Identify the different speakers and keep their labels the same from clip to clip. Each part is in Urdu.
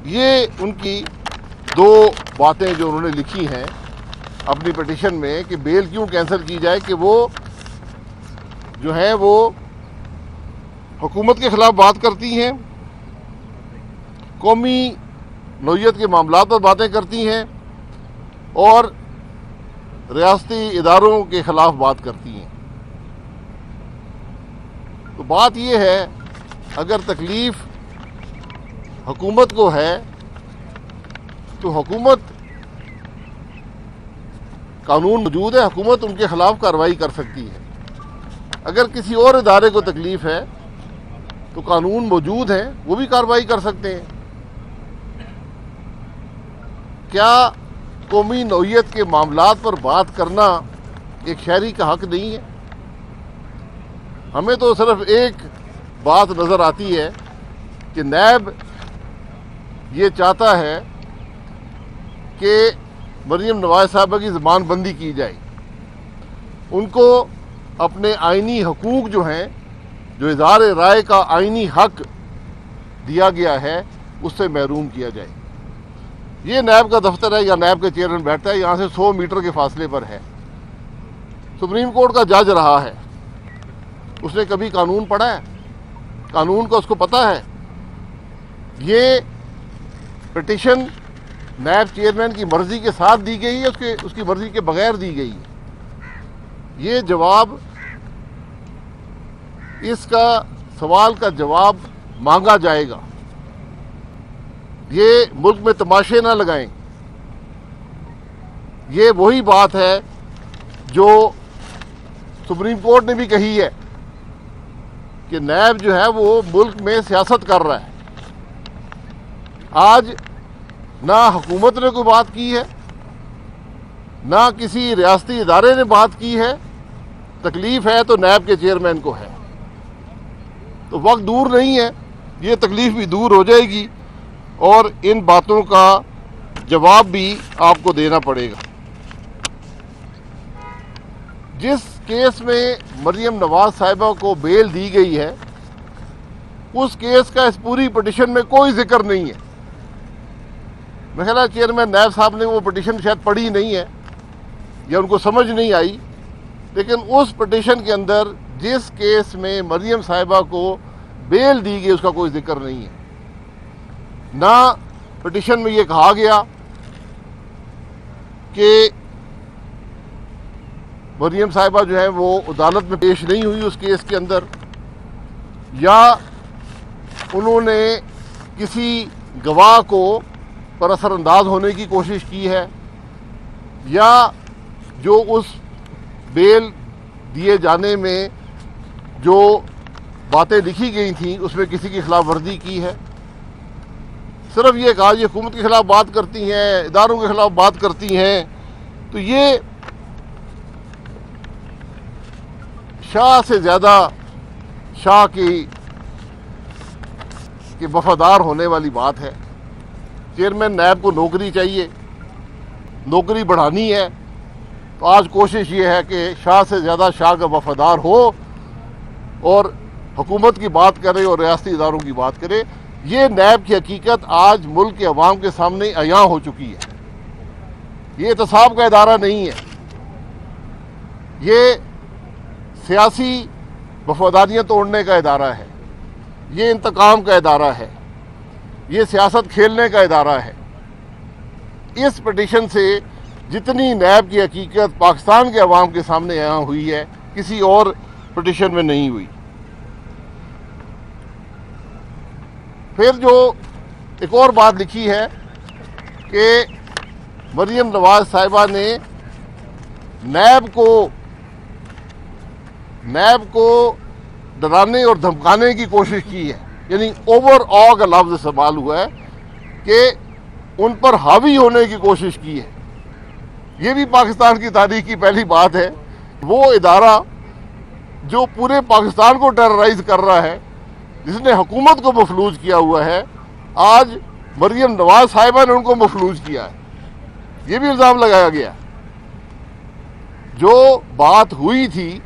Speaker 1: یہ ان کی دو باتیں جو انہوں نے لکھی ہیں اپنی پٹیشن میں کہ بیل کیوں کینسل کی جائے، کہ وہ جو ہے وہ حکومت کے خلاف بات کرتی ہیں، قومی نوعیت کے معاملات پر باتیں کرتی ہیں اور ریاستی اداروں کے خلاف بات کرتی ہیں۔ تو بات یہ ہے، اگر تکلیف حکومت کو ہے تو حکومت، قانون موجود ہے، حکومت ان کے خلاف کارروائی کر سکتی ہے۔ اگر کسی اور ادارے کو تکلیف ہے تو قانون موجود ہے، وہ بھی کارروائی کر سکتے ہیں۔ کیا قومی نوعیت کے معاملات پر بات کرنا ایک شہری کا حق نہیں ہے؟ ہمیں تو صرف ایک بات نظر آتی ہے کہ نیب یہ چاہتا ہے کہ مریم نواز صاحبہ کی زبان بندی کی جائے، ان کو اپنے آئینی حقوق جو ہیں، جو اظہار رائے کا آئینی حق دیا گیا ہے، اس سے محروم کیا جائے۔ یہ نیب کا دفتر ہے، یا نیب کا چیئرمین بیٹھتا ہے، یہاں سے 100 میٹر کے فاصلے پر ہے۔ سپریم کورٹ کا جج رہا ہے، اس نے کبھی قانون پڑھا ہے؟ قانون کا اس کو پتہ ہے؟ یہ پٹیشن نیب چیئرمین کی مرضی کے ساتھ دی گئی ہے، اس کی مرضی کے بغیر دی گئی ہے؟ یہ جواب، اس کا سوال کا جواب مانگا جائے گا۔ یہ ملک میں تماشے نہ لگائیں۔ یہ وہی بات ہے جو سپریم کورٹ نے بھی کہی ہے کہ نیب جو ہے وہ ملک میں سیاست کر رہا ہے۔ آج نہ حکومت نے کوئی بات کی ہے، نہ کسی ریاستی ادارے نے بات کی ہے۔ تکلیف ہے تو نیب کے چیئرمین کو ہے۔ تو وقت دور نہیں ہے، یہ تکلیف بھی دور ہو جائے گی اور ان باتوں کا جواب بھی آپ کو دینا پڑے گا۔ جس کیس میں مریم نواز صاحبہ کو بیل دی گئی ہے، اس کیس کا اس پوری پٹیشن میں کوئی ذکر نہیں ہے۔ میرا خیال ہے چیئرمین نیب صاحب نے وہ پٹیشن شاید پڑھی نہیں ہے یا ان کو سمجھ نہیں آئی، لیکن اس پٹیشن کے اندر جس کیس میں مریم صاحبہ کو بیل دی گئی، اس کا کوئی ذکر نہیں ہے۔ نہ پٹیشن میں یہ کہا گیا کہ مریم صاحبہ جو ہے وہ عدالت میں پیش نہیں ہوئی اس کیس کے اندر، یا انہوں نے کسی گواہ کو پر اثر انداز ہونے کی کوشش کی ہے، یا جو اس بیل دیے جانے میں جو باتیں لکھی گئی تھیں اس میں کسی کی خلاف ورزی کی ہے۔ صرف یہ کہا یہ حکومت کے خلاف بات کرتی ہیں، اداروں کے خلاف بات کرتی ہیں۔ تو یہ شاہ سے زیادہ شاہ کی وفادار ہونے والی بات ہے۔ چیئرمین نیب کو نوکری چاہیے، نوکری بڑھانی ہے، تو آج کوشش یہ ہے کہ شاہ سے زیادہ شاہ کا وفادار ہو اور حکومت کی بات کرے اور ریاستی اداروں کی بات کرے۔ یہ نیب کی حقیقت آج ملک کے عوام کے سامنے عیاں ہو چکی ہے۔ یہ احتساب کا ادارہ نہیں ہے، یہ سیاسی وفاداریاں توڑنے کا ادارہ ہے، یہ انتقام کا ادارہ ہے، یہ سیاست کھیلنے کا ادارہ ہے۔ اس پٹیشن سے جتنی نیب کی حقیقت پاکستان کے عوام کے سامنے یہاں ہوئی ہے، کسی اور پٹیشن میں نہیں ہوئی۔ پھر جو ایک اور بات لکھی ہے کہ مریم نواز صاحبہ نے نیب کو ڈرانے اور دھمکانے کی کوشش کی ہے، یعنی اوور آ کا لفظ استعمال ہوا ہے کہ ان پر حاوی ہونے کی کوشش کی ہے۔ یہ بھی پاکستان کی تاریخ کی پہلی بات ہے۔ وہ ادارہ جو پورے پاکستان کو ٹیررائز کر رہا ہے، جس نے حکومت کو مفلوج کیا ہوا ہے، آج مریم نواز صاحبہ نے ان کو مفلوج کیا ہے۔ یہ بھی الزام لگایا گیا۔ جو بات ہوئی تھی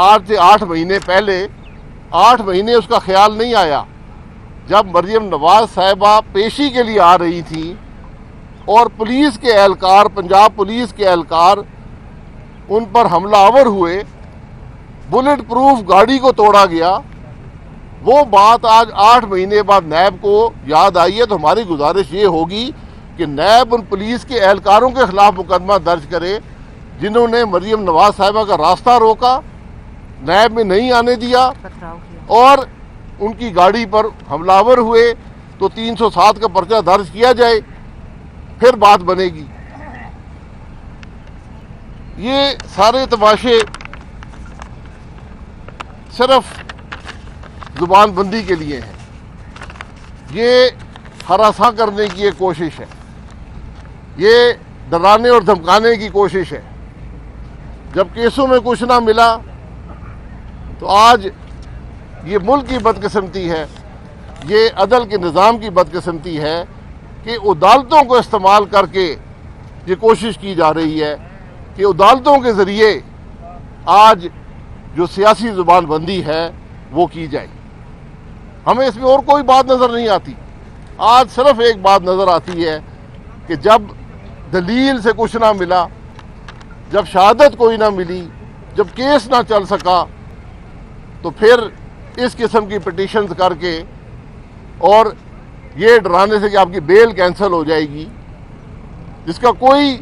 Speaker 1: آج سے 8 مہینے پہلے، 8 مہینے اس کا خیال نہیں آیا جب مریم نواز صاحبہ پیشی کے لیے آ رہی تھی اور پولیس کے اہلکار، پنجاب پولیس کے اہلکار ان پر حملہ آور ہوئے، بلٹ پروف گاڑی کو توڑا گیا، وہ بات آج 8 مہینے بعد نیب کو یاد آئی ہے۔ تو ہماری گزارش یہ ہوگی کہ نیب ان پولیس کے اہلکاروں کے خلاف مقدمہ درج کرے جنہوں نے مریم نواز صاحبہ کا راستہ روکا، نیب میں نہیں آنے دیا اور ان کی گاڑی پر حملہ آور ہوئے، تو 307 کا پرچہ درج کیا جائے، پھر بات بنے گی۔ یہ سارے تماشے صرف زبان بندی کے لیے ہیں، یہ ہراساں کرنے کی ایک کوشش ہے، یہ ڈرانے اور دھمکانے کی کوشش ہے۔ جب کیسوں میں کچھ نہ ملا تو آج یہ ملک کی بدقسمتی ہے، یہ عدل کے نظام کی بدقسمتی ہے کہ عدالتوں کو استعمال کر کے یہ کوشش کی جا رہی ہے کہ عدالتوں کے ذریعے آج جو سیاسی زبان بندی ہے وہ کی جائے۔ ہمیں اس میں اور کوئی بات نظر نہیں آتی، آج صرف ایک بات نظر آتی ہے کہ جب دلیل سے کچھ نہ ملا، جب شہادت کوئی نہ ملی، جب کیس نہ چل سکا، تو پھر اس قسم کی پٹیشنز کر کے اور یہ ڈرانے سے کہ آپ کی بیل کینسل ہو جائے گی، جس کا کوئی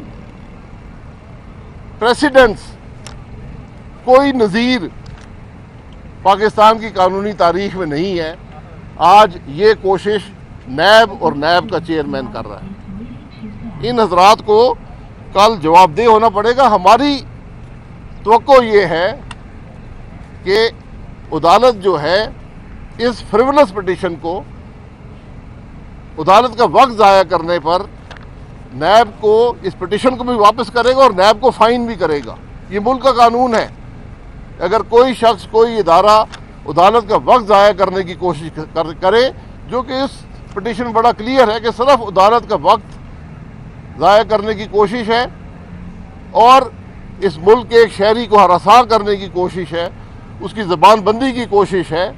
Speaker 1: پریسیڈنس، کوئی نظیر پاکستان کی قانونی تاریخ میں نہیں ہے، آج یہ کوشش نیب اور نیب کا چیئرمین کر رہا ہے۔ ان حضرات کو کل جواب دہ ہونا پڑے گا۔ ہماری توقع یہ ہے کہ عدالت جو ہے اس فریولس پٹیشن کو، عدالت کا وقت ضائع کرنے پر نیب کو اس پٹیشن کو بھی واپس کرے گا اور نیب کو فائن بھی کرے گا۔ یہ ملک کا قانون ہے، اگر کوئی شخص، کوئی ادارہ عدالت کا وقت ضائع کرنے کی کوشش کرے، جو کہ اس پٹیشن بڑا کلیئر ہے کہ صرف عدالت کا وقت ضائع کرنے کی کوشش ہے اور اس ملک کے ایک شہری کو ہراساں کرنے کی کوشش ہے، اس کی زبان بندی کی کوشش ہے،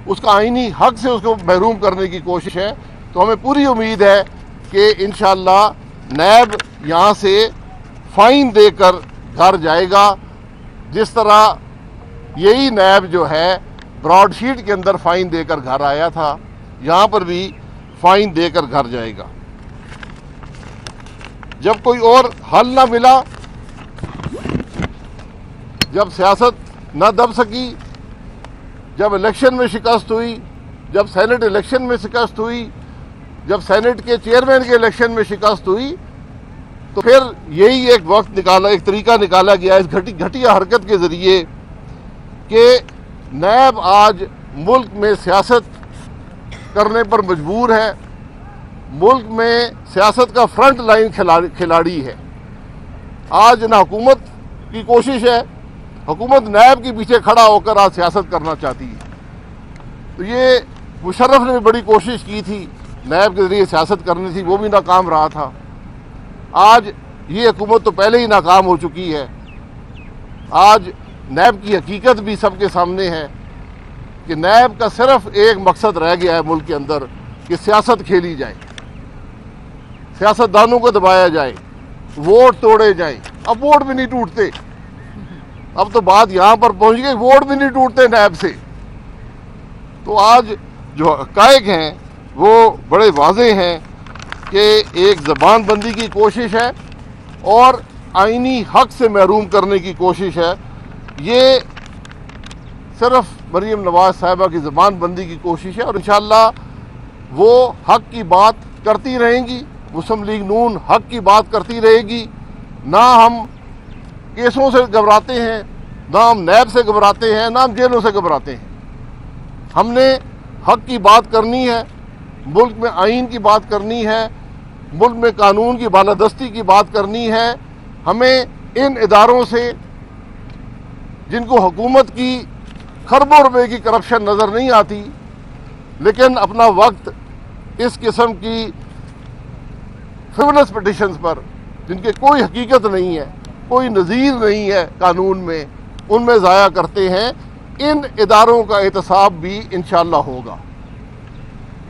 Speaker 1: اس کا آئینی حق سے اس کو محروم کرنے کی کوشش ہے، تو ہمیں پوری امید ہے کہ انشاءاللہ نیب یہاں سے فائن دے کر گھر جائے گا، جس طرح یہی نیب جو ہے براڈ شیٹ کے اندر فائن دے کر گھر آیا تھا، یہاں پر بھی فائن دے کر گھر جائے گا۔ جب کوئی اور حل نہ ملا، جب سیاست نہ دب سکی، جب الیکشن میں شکست ہوئی، جب سینٹ الیکشن میں شکست ہوئی، جب سینٹ کے چیئرمین کے الیکشن میں شکست ہوئی، تو پھر یہی ایک وقت نکالا، ایک طریقہ نکالا گیا اس گھٹیا حرکت کے ذریعے کہ نیب آج ملک میں سیاست کرنے پر مجبور ہے، ملک میں سیاست کا فرنٹ لائن کھلاڑی ہے۔ آج نہ حکومت کی کوشش ہے، حکومت نیب کے پیچھے کھڑا ہو کر آج سیاست کرنا چاہتی ہے۔ تو یہ مشرف نے بھی بڑی کوشش کی تھی، نیب کے ذریعے سیاست کرنی تھی، وہ بھی ناکام رہا تھا۔ آج یہ حکومت تو پہلے ہی ناکام ہو چکی ہے۔ آج نیب کی حقیقت بھی سب کے سامنے ہے کہ نیب کا صرف ایک مقصد رہ گیا ہے ملک کے اندر کہ سیاست کھیلی جائے، سیاستدانوں کو دبایا جائے، ووٹ توڑے جائیں۔ اب ووٹ بھی نہیں ٹوٹتے، اب تو بات یہاں پر پہنچ گئی، ووٹ بھی نہیں ٹوٹتے نیب سے۔ تو آج جو حقائق ہیں وہ بڑے واضح ہیں کہ ایک زبان بندی کی کوشش ہے اور آئینی حق سے محروم کرنے کی کوشش ہے۔ یہ صرف مریم نواز صاحبہ کی زبان بندی کی کوشش ہے اور انشاءاللہ وہ حق کی بات کرتی رہیں گی، مسلم لیگ نون حق کی بات کرتی رہے گی۔ نہ ہم کیسوں سے گھبراتے ہیں، نہ ہم نیب سے گھبراتے ہیں، نہ ہم جیلوں سے گھبراتے ہیں۔ ہم نے حق کی بات کرنی ہے، ملک میں آئین کی بات کرنی ہے، ملک میں قانون کی بالادستی کی بات کرنی ہے۔ ہمیں ان اداروں سے جن کو حکومت کی کھربوں روپے کی کرپشن نظر نہیں آتی، لیکن اپنا وقت اس قسم کی فریولس پٹیشنز پر، جن کے کوئی حقیقت نہیں ہے، کوئی نظیر نہیں ہے قانون میں، ان میں ضائع کرتے ہیں۔ ان اداروں کا احتساب بھی انشاءاللہ ہوگا۔